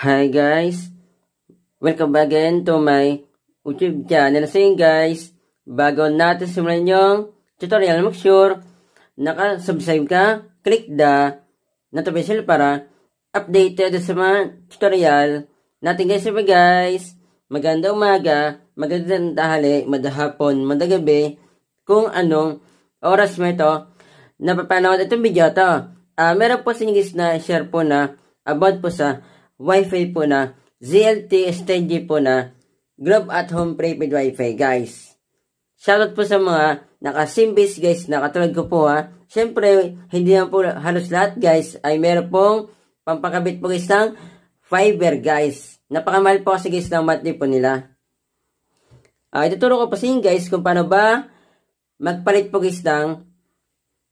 Hi guys, welcome back again to my YouTube channel. So yun guys, bago natin simulan yung tutorial, make sure naka-subscribe ka, click the notification para updated sa mga tutorial natin guys. So guys, magandang umaga, magandang tanghali, madahapon, madagabi, kung anong oras mo ito napapanood itong video to. Meron po sa inyo guys na share po na about po sa Wi-Fi po na ZLT STG po na Globe at Home Prepaid Wi-Fi guys. Shoutout po sa mga naka-SIM-based guys na katulad ko po ha. Siyempre, hindi na po halos lahat guys ay meron pong pampakabit po guys ng fiber guys. Napakamahal po kasi guys ng monthly po nila. Ituturo ko po sa inyo guys kung paano ba magpalit po guys ng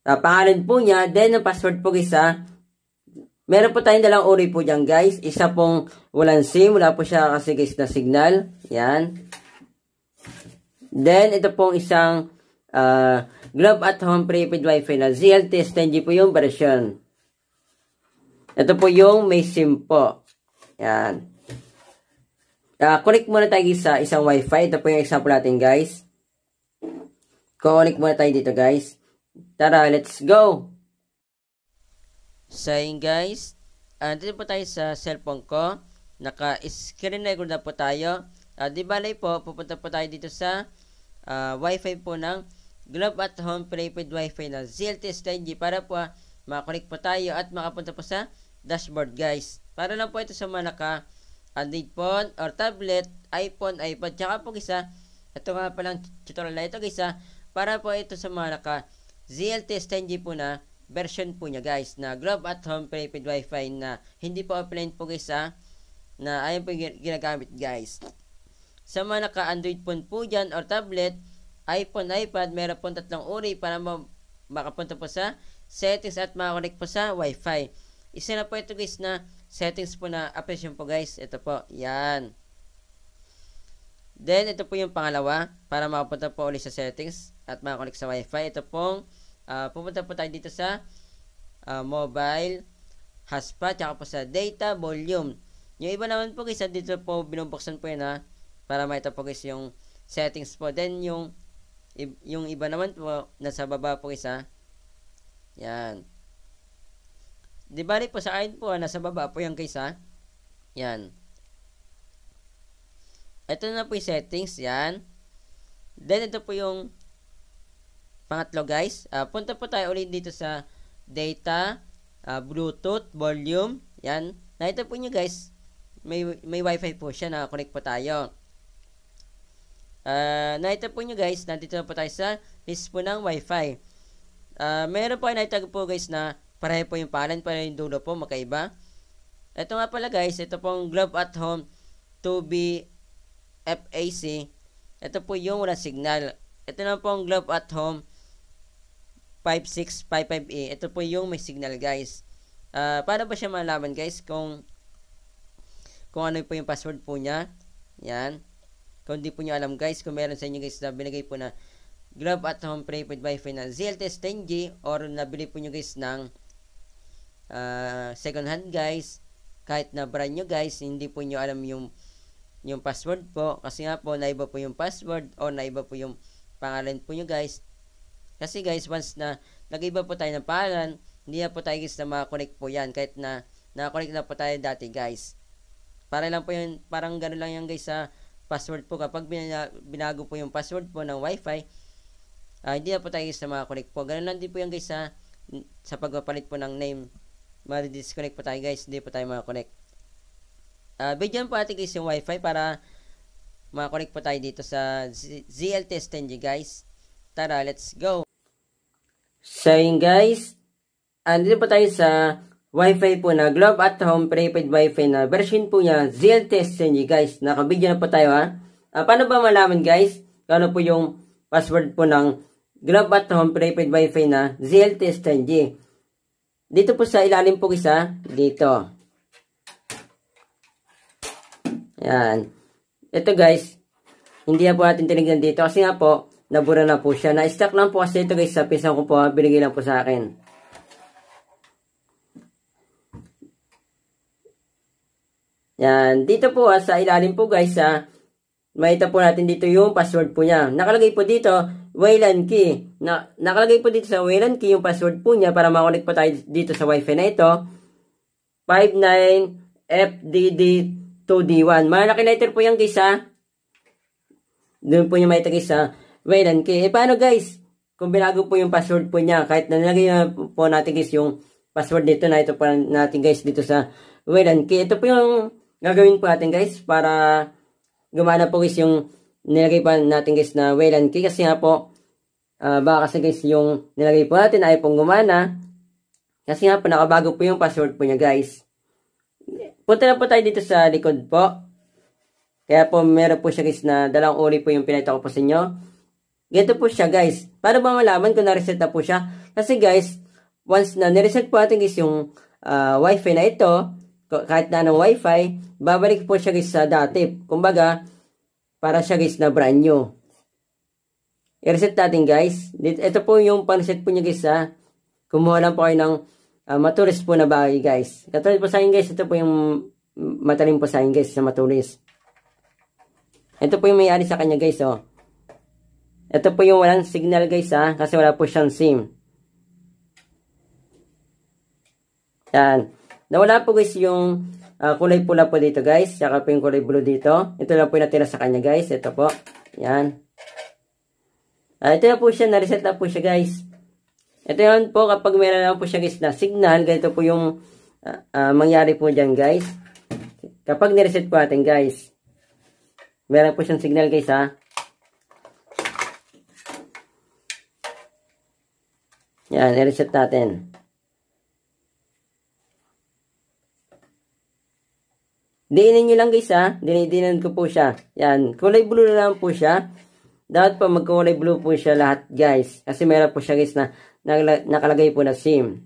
pangalan po niya, then ang password po guys ha. Meron po tayong dalawang uri po dyan guys. Isa pong walang SIM. Wala po siya kasi guys na signal. Yan. Then ito pong isang Globe at Home Prepaid Wi-Fi na ZLT STG po yung version. Ito po yung may SIM po. Yan. Connect muna tayo sa isang Wi-Fi. Ito po yung example natin guys. Connect muna tayo dito guys. Tara, let's go! So yun guys, dito po tayo sa cellphone ko. Naka-screen record na po tayo. Di balay po, pupunta po tayo dito sa Wi-Fi po ng Globe at Home Prepaid Wi-Fi na ZLT STG para po makakonect po tayo at makapunta po sa dashboard guys. Para lang po ito sa mga naka-Android phone or tablet, iPhone, iPad. Tsaka po guys ito nga palang tutorial na ito guys para po ito sa mga naka-ZLT STG po na version po niya guys na Globe at Home Prepaid Wi-Fi na hindi po offline po guys na ayun po ginagamit guys. Sa mga naka-Android phone po dyan or tablet, iPhone, iPad, meron po tatlong uri para makapunta po sa settings at makakonect po sa Wi-Fi. Isa na po ito guys na settings po na application po guys. Ito po, yan. Then ito po yung pangalawa para makapunta po ulit sa settings at makakonect sa Wi-Fi. Ito pong pupunta po tayo dito sa mobile hotspot, tsaka po sa data volume. Yung iba naman po guys dito po binubuksan po yan para makita po guys yung settings po. Then yung iba naman po nasa baba po guys yan. Di bali po sa akin po nasa baba po yan guys yan. Ito na po yung settings yan. Then ito po yung pangatlo guys, punta po tayo ulit dito sa data, Bluetooth, volume, yan. Nakita po nyo guys, may Wi-Fi po siya, nakakonect po tayo. Nakita po nyo guys, nandito na po tayo sa list po ng Wi-Fi. Meron po ay nakita po guys na pareho po yung pangalan, pareho yung dulo po, makaiba. Ito nga pala guys, ito pong Globe at Home 2B FAC. Ito po yung walang signal. Ito na po ang Globe at Home 5655E. Ito po yung may signal guys. Paano ba siya malaman guys kung ano po yung password po niya? Yan. Kung di po niyo alam guys, kung meron sa inyo guys na binigay po na Globe at Home Prepaid Wi-Fi na ZLT STG or nabili po niyo guys ng second hand guys, kahit na brand nyo guys, hindi po niyo alam yung password po. Kasi nga po, naiba po yung password o naiba po yung pangalan po nyo guys. Kasi guys, once na nag-iba po tayo ng pangalan, hindi na po tayo guys na makakonect po yan. Kahit na nakakonect na po tayo dati guys. Para lang po yun, parang gano'n lang yan guys sa password po. Kapag binago po yung password po ng Wi-Fi, hindi na po tayo guys na makakonect po. Gano'n lang din po yan guys sa pagpapalit po ng name. Ma-disconnect po tayo guys, hindi po tayo makakonect. Bigyan po natin guys yung Wi-Fi para makakonect po tayo dito sa ZLT STG guys. Tara, let's go! So yun guys, andito po tayo sa Wi-Fi po na Globe at Home Prepaid Wi-Fi na version po niya ZLT STG guys. Nakabidyo na po tayo paano ba malaman guys kung ano po yung password po ng Globe at Home Prepaid Wi-Fi na ZLT STG? Dito po sa ilalim po guys dito. Yan. Ito guys, hindi na po natin tinignan dito kasi nga po, nabura na po siya. Na-stack lang po kasi ito guys sa pisang ko po, binigay lang po sa akin. Yan. Dito po sa ilalim po guys makita po natin dito yung password po niya. Nakalagay po dito, WLAN key. Nakalagay po dito sa WLAN key yung password po niya para makonect po tayo dito sa wifi na ito. 59FDD2D1. Malaki letter po yan guys Doon po niya makita guys WLAN key. Paano guys? Kung binago po yung password po niya, kahit na nilagay na po natin guys yung password dito na ito po natin guys dito sa WLAN key. Ito po yung gagawin po natin guys para gumana po guys yung nilagay pa natin guys na WLAN key. Kasi nga po, baka kasi guys yung nilagay po natin ay pong gumana. Kasi nga po nakabago po yung password po niya guys. Punta na po tayo dito sa likod po. Kaya po meron po siya guys na dalawang uri po yung pinakita ko po sa inyo. Ganito po siya guys. Paano ba malaman kung na-reset na po siya? Kasi guys, once na nireset po natin guys yung wifi na ito, kahit na anong wifi, babalik po siya guys sa dati. Kumbaga, para siya guys na brand new. I-reset natin guys. Ito po yung pan-reset po niya guys Kumuha lang po kayo ng matulis po na bagay guys. Katulad po sa akin guys, ito po yung matalim po sa akin guys sa matulis. Ito po yung may-ari sa kanya guys Ito po yung walang signal guys kasi wala po siyang SIM. Yan. Nawala po guys yung kulay pula po dito guys. Saka po yung kulay blue dito. Ito lang po yung natira sa kanya guys. Ito po. Yan. Ito na po siya. Na-reset na po siya guys. Ito yan po kapag meron na po siya guys na signal. Ganito po yung mangyari po dyan guys. Kapag nireset po natin guys. Meron po siyang signal guys Yan, i-reset natin. Diinin nyo lang guys Dinidinan ko po siya. Yan, kulay blue na lang po siya. Dapat po magkulay blue po siya lahat guys. Kasi meron po siya guys na nakalagay po na SIM.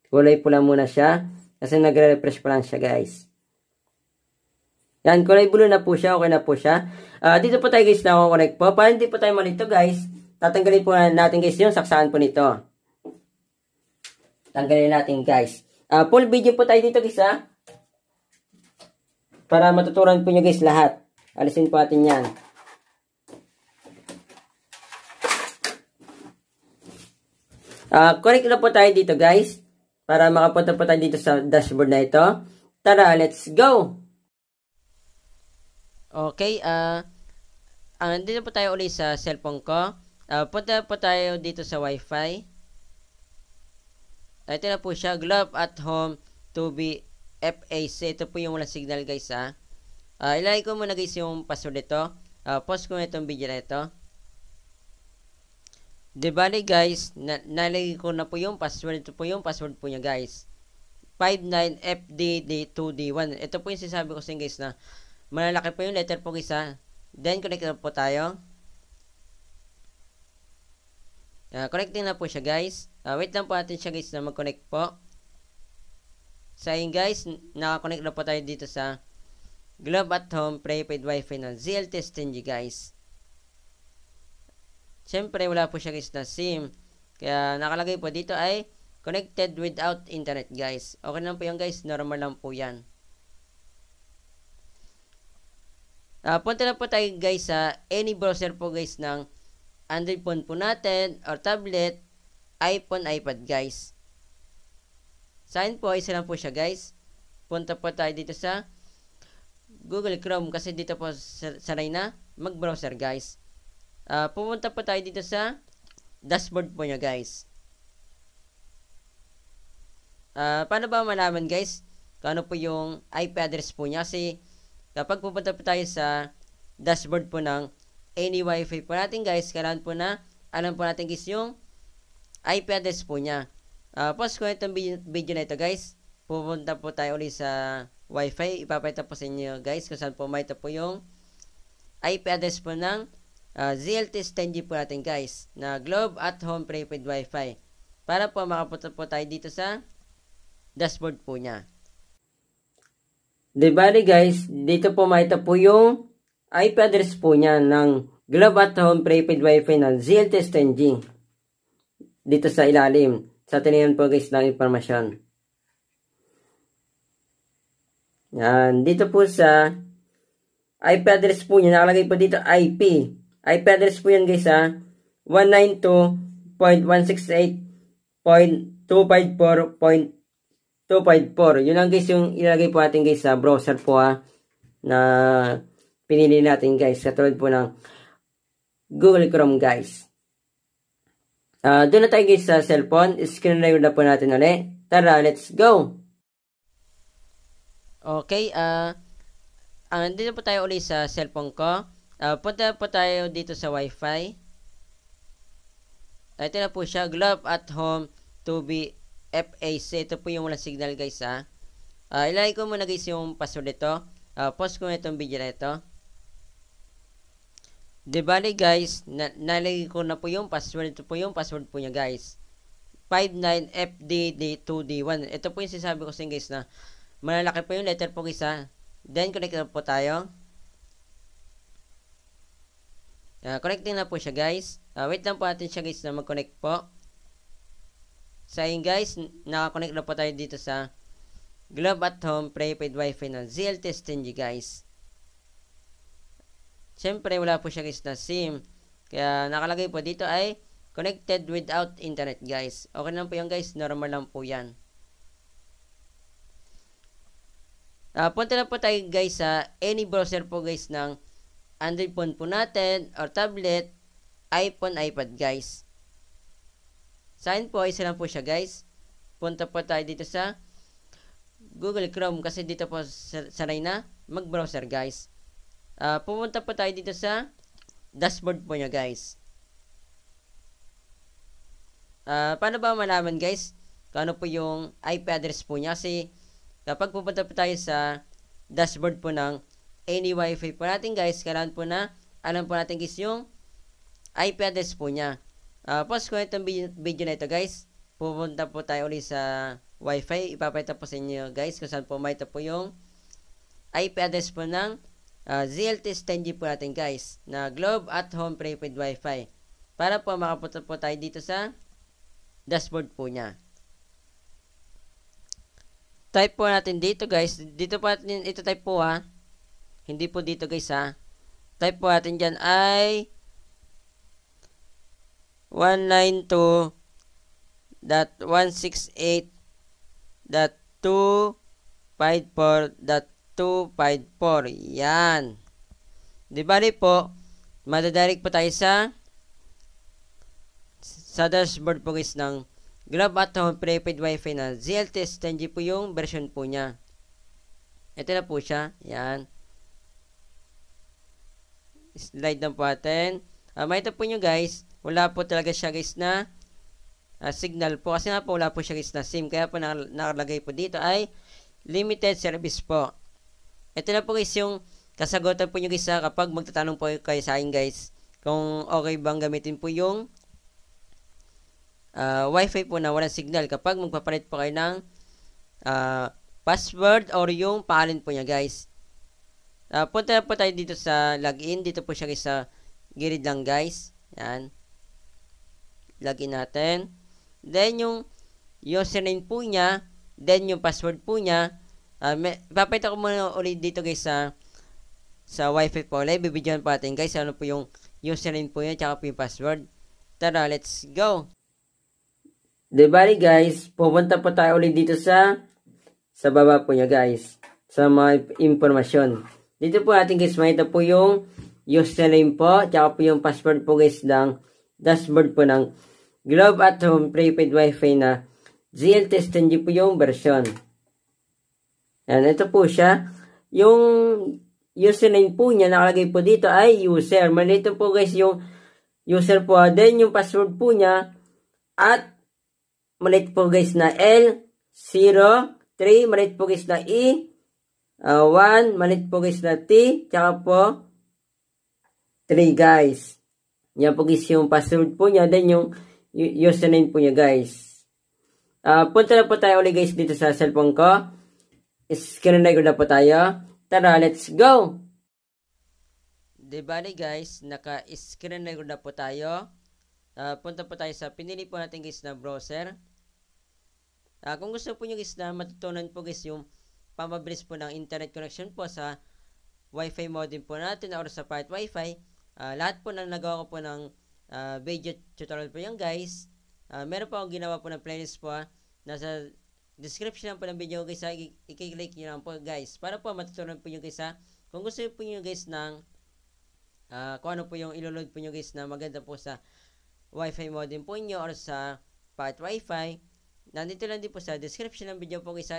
Kulay pula muna siya. Kasi nagre-refresh pa lang siya guys. Yan, kulay blue na po siya. Okay na po siya. Dito po tayo guys na connect po. Para hindi po tayo malito guys. Tatanggalin po natin guys yung saksaan po nito. Tanggalin natin guys. Full video po tayo dito guys para matuturan po nyo guys lahat. Alisin po natin yan. Connect na po tayo dito guys. Para makapunta po tayo dito sa dashboard na ito. Tara, let's go! Okay, dito po tayo ulit sa cellphone ko. Punta po tayo dito sa Wi-Fi. Ito na po siya, Globe at Home 2B FAC. Ito po yung walang signal guys ilagay ko muna guys yung password ito. Post ko na itong video na ito. Di bali guys, nalagay ko na po yung password. Ito po yung password po niya guys. 59FDD2D1. Ito po yung sinasabi ko sa guys na malalaki po yung letter po guys Then connect na po tayo. Connecting na po siya guys. Wait lang po natin siya guys na mag-connect po. Sa ayun guys, naka-connect na po tayo dito sa Globe at Home Prepaid Wi-Fi ng ZLTS10G guys. Siyempre wala po siya guys na SIM. Kaya nakalagay po dito ay connected without internet guys. Okay lang po yan guys, normal lang po yan. Punta na po tayo guys sa any browser po guys ng Android phone po natin or tablet, iPhone, iPad guys. Sa akin po, isa lang po siya guys. Punta po tayo dito sa Google Chrome kasi dito po sanay na mag-browser guys. Pumunta po tayo dito sa dashboard po niya guys. Paano ba malaman guys kung ano po yung IP address po niya? Kasi kapag pupunta po tayo sa dashboard po ng any wifi po natin guys, kailangan po na alam po natin guys yung IP address po niya. Post ko itong video na ito guys. Pupunta po tayo ulit sa wifi. Ipapakita po sa inyo guys kung saan po makita po yung IP address po ng ZLTS10G po natin guys na Globe at Home Prepaid Wi-Fi para po makapunta po tayo dito sa dashboard po niya. Di bali guys, dito po makita po yung IP address po niya ng Globe at Home Prepaid Wi-Fi ng ZLTS10G. Dito sa ilalim. Sa tinihan po guys ng informasyon. Yan. Dito po sa IP address po niya, nakalagay po dito IP. IP address po yan guys ha. 192.168.254.254. Yun lang guys yung ilalagay po natin guys sa browser po ha. Na pinili natin guys. Katulad po ng Google Chrome guys. Doon na tayo guys sa cellphone. Screen record na po natin ulit. Tara, let's go! Okay, dito po tayo ulit sa cellphone ko. Punta po tayo dito sa Wi-Fi. Ito na po siya, Globe at Home 2B FAC. Ito po yung walang signal guys ha. Ilagay ko muna guys yung password ito. Pause ko na itong video na ito. Di bali guys, nalagay ko na po yung password. Ito po yung password po niya guys. 59FDD2D1. Ito po yung sinasabi ko sa guys na malalaki po yung letter po guys ha. Then connect na po tayo. Connecting na po siya guys. Wait lang po natin siya guys na mag-connect po. Sa yun guys, naka-connect na po tayo dito sa Globe at Home prepaid wifi ng ZLTE 10G guys. Siyempre wala po siya guys na SIM. Kaya nakalagay po dito ay connected without internet guys. Okay lang po yan guys, normal lang po yan. Punta na po tayo guys sa any browser po guys ng Android phone po natin or tablet, iPhone, iPad guys. Sa akin po, isa lang po siya guys. Punta po tayo dito sa Google Chrome kasi dito po sanay na mag-browser guys. Pumunta po tayo dito sa dashboard po niya guys. Paano ba malaman guys kung ano po yung IP address po niya? Kasi kapag pupunta po tayo sa dashboard po ng any wifi po natin guys, kailangan po na alam po natin guys yung IP address po niya. Pause ko itong video na ito guys. Pupunta po tayo ulit sa wifi. Ipapakita po sa inyo guys kung saan po may ito po yung IP address po ng ZLTE 10G po natin guys na Globe at Home prepaid wifi. Para po makapunta po tayo dito sa dashboard po niya. Type po natin dito guys. Dito po natin ito type po ha. Hindi po dito guys ha. Type po natin dyan ay 192.168.254.254. Yan. Di bali po, madadirect po tayo sa dashboard po guys ng Globe at Home prepaid wifi na ZLTE 10G po yung version po niya. Ito na po siya. Yan. Slide lang po natin. Makita po nyo guys, wala po talaga siya guys na signal po. Kasi nga po wala po siya guys na SIM. Kaya po nakalagay po dito ay limited service po. Ito na po guys yung kasagutan po nyo guys kapag magtatanong po kayo sa akin guys kung okay bang gamitin po yung wifi po na walang signal kapag magpapalit po kayo ng password or yung pangalan po niya guys. Punta po tayo dito sa login. Dito po siya guys sa gilid lang guys. Yan. Login natin. Then yung username po niya. Then yung password po niya. Ipapakita ko muna ulit dito guys sa wifi po ulit. Bibidyoan po natin guys ano po yung username po niya tsaka po yung password. Tara, let's go. Di bali guys, pupunta po tayo ulit dito sa baba po niya guys. Sa mga impormasyon. Dito po natin guys, makita po yung username po, tsaka po yung password po guys ng dashboard po ng Globe at Home prepaid wifi na ZLTE 10G po yung version. Yan, ito po siya. Yung username po niya, nakalagay po dito ay user. Malito po guys yung user po. Then yung password po niya at malit po guys na L03, malit po guys na E, 1, malit po guys na T, tsaka po 3 guys. Yan po guys yung password po niya, then yung username po niya guys. Punta na po tayo ulit guys dito sa cellphone ko. Screen record na po tayo. Tara, let's go! Di bali guys, naka-screen record na po tayo. Punta po tayo sa pinili po natin guys na browser. Kung gusto po nyo guys na matutunan po guys yung pamabilis po ng internet connection po sa Wi-Fi modem po natin or sa private Wi-Fi. Lahat po na nagawa ko po ng video tutorial po yan guys. Meron po akong ginawa po ng playlist po. Nasa description lang po ng video guys. I-click nyo lang po guys. Para po matutunan po nyo guys kung gusto po nyo guys ng kung ano po yung iloload po nyo guys na maganda po sa Wi-Fi modem po nyo or sa private Wi-Fi. Nandito lang din po sa description ng video po guys.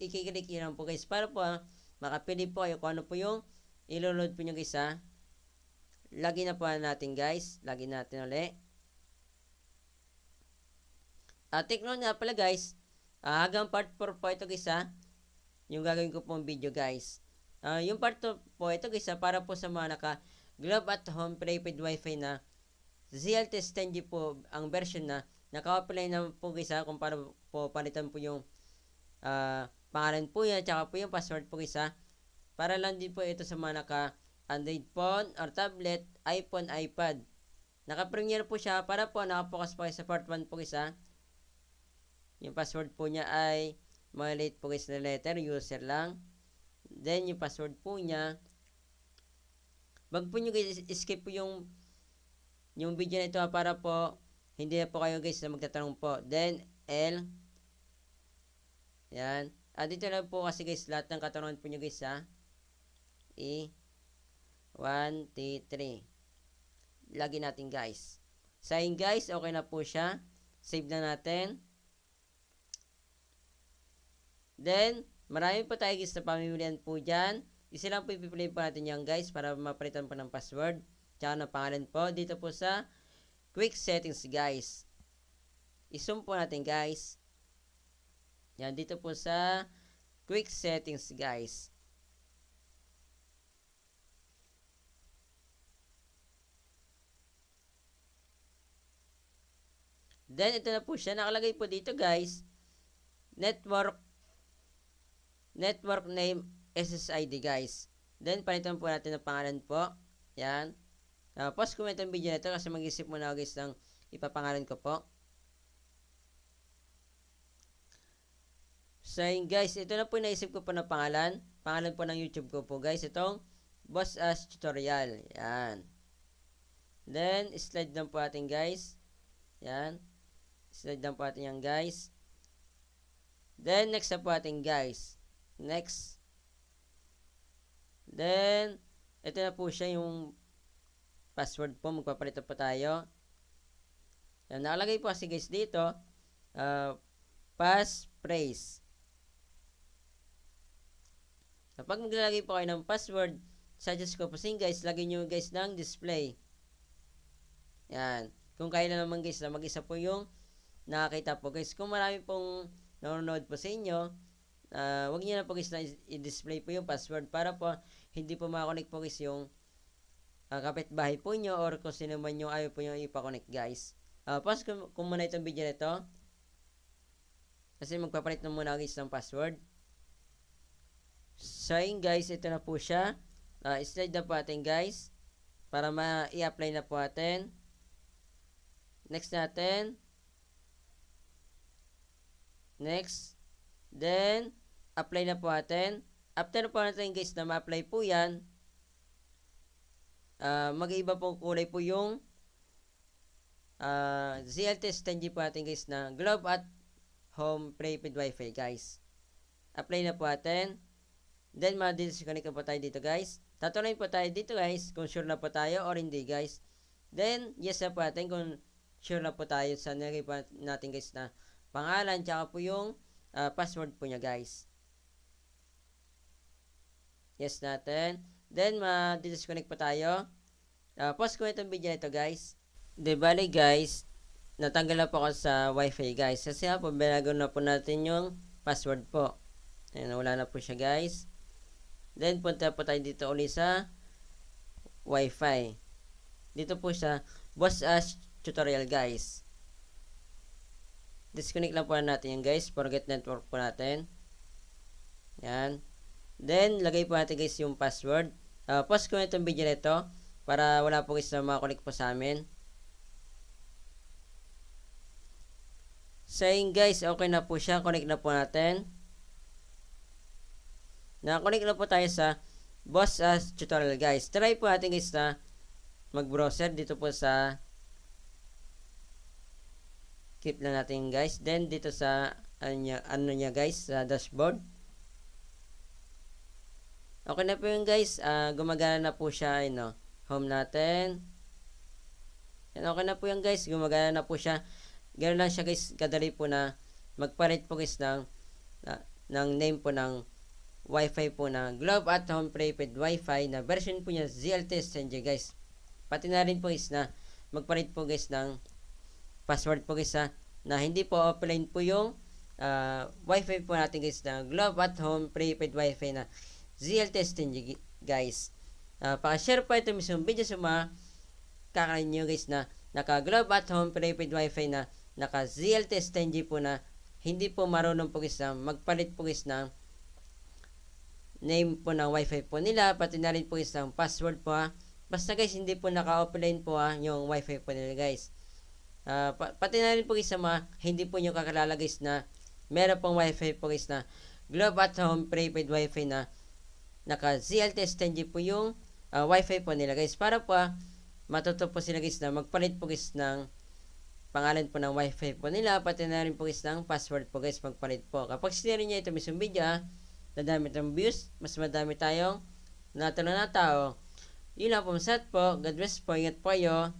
I-click nyo lang po guys. Para po makapili po kayo kung ano po yung iloload po nyo guys Lagyan na po natin guys. Lagyan natin ulit. Take note nga pala guys. Hanggang part 4 po ito guys yung gagawin ko pong video guys. Yung part 2 po ito guys para po sa mga naka Globe at Home prepaid Wi-Fi na ZLTS 10G po ang version na naka-apply na po guys kung paano po palitan po yung pangalan po yan tsaka po yung password po guys para lang din po ito sa mga naka Android phone or tablet, iPhone, iPad. Naka-premiere po siya para po nakapokus po kayo sa part 1 po guys Yung password po niya ay maliit po guys na letter, user lang. Then yung password po niya, wag po nyo guys skip po yung video na ito para po hindi na po kayo guys na magtatanong po. Then L, yan. Dito na po kasi guys lahat ng katanungan po nyo guys E 1, 2, 3. Lagyan natin guys. Sign guys, okay na po siya. Save na natin. Then, marami po tayo guys na pamimilian po dyan. Isa lang po ipipili po natin yan guys para mapalitan po ng password. Tsaka ng pangalan po. Dito po sa quick settings guys. I-zoom po natin guys. Yan, dito po sa quick settings guys. Then, ito na po siya. Nakalagay po dito, guys. Network name SSID, guys. Then, palitan po natin ang pangalan po. Yan. Pause ko itong video na ito kasi mag-isip muna ako, guys, ng ipapangalan ko po. So, yun, guys. Ito na po naisip ko po na pangalan. Pangalan po ng YouTube ko po, guys. Itong Boss Ash Tutorial. Yan. Then, slide lang po natin, guys. Yan. Slide lang po natin yan guys. Then next na po natin guys. Next. Then ito na po siya yung password po. Magpapalit po tayo. Yan, nakalagay po kasi guys dito passphrase. Kapag maglalagay po kayo ng password, suggest ko po guys, lagyan nyo guys ng display. Yan. Kung kailan naman guys na mag-isa po yung nakakita po guys. Kung marami pong nanonood po sa inyo, wag niyo na po guys na i-display po yung password para po hindi po makakonect po guys yung kapitbahay po nyo or kung sino man yung ayaw po nyo ipakonect guys. Pause ko muna itong video nito kasi magpapalit na muna guys ng password. So yun guys, ito na po siya. Slide na po natin guys para ma-i-apply na po natin. Next natin. Next. Then, apply na po natin. After po natin guys na ma-apply po yan, mag-iba pong kulay po yung ZLTS 10G po natin guys na Globe at Home prepaid Wi-Fi guys. Apply na po natin. Then, ma-disconnect na po tayo dito guys. Tatuloy po tayo dito guys kung sure na po tayo or hindi guys. Then, yes na po natin kung sure na po tayo sa nilagay po natin guys na pangalan tsaka po yung password po niya guys. Yes natin. Then ma-disconnect po tayo. Pause ko itong video nito guys. De bali guys, natanggal na po ako sa Wi-Fi guys. Kasi po binago na po natin yung password po. Ayan, wala na po siya guys. Then punta po tayo dito ulit sa Wi-Fi. Dito po sa Boss Ash Tutorial guys. Disconnect lang po natin yan guys. Forget network po natin. Yan. Then, lagay po natin guys yung password. Pause ko na itong video nito para wala po guys na makakonect po sa amin. So yun guys, okay na po siya. Connect na po natin. Nakakonect na po tayo sa Boss Tutorial guys. Try po natin guys na mag-browser dito po sa keep lang natin guys. Then dito sa ano niya guys, sa dashboard. Okay na po yun guys. Gumagana na po siya, home natin. And okay na po yan guys. Gumagana na po siya. Ganoon lang siya guys. Kadali po na magpalit po guys ng name po ng Wi-Fi po na Globe at Home Prepaid Wi-Fi na version po niya ZLTE STNG guys. Pati na rin po guys na magpalit po guys ng password po guys na hindi po offline po yung Wi-Fi po natin guys na Globe at Home Prepaid Wi-Fi na ZLTE STNG guys. Paka-share po ito mismong video sa mga kakain nyo guys na naka Globe at Home Prepaid Wi-Fi na naka ZLTE STNG po na hindi po marunong po guys na magpalit po guys ng name po ng Wi-Fi po nila, pati na rin po guys ng password po Basta guys, hindi po naka-offline po yung Wi-Fi po nila guys. Pati na rin po guys sa mga hindi po nyo kakalala guys na meron pong Wi-Fi po guys na Globe at Home Prepaid Wi-Fi na naka ZLTE STNG po yung Wi-Fi po nila guys. Para po matuto po sila guys na magpalit po guys ng pangalan po ng Wi-Fi po nila, pati na rin po guys ng password po guys magpalit po. Kapag sinare niya ito mismong video nadami tayong views, mas madami tayong natulungan na tao. Yun lang po, masat po. God bless po. Ingat po kayo.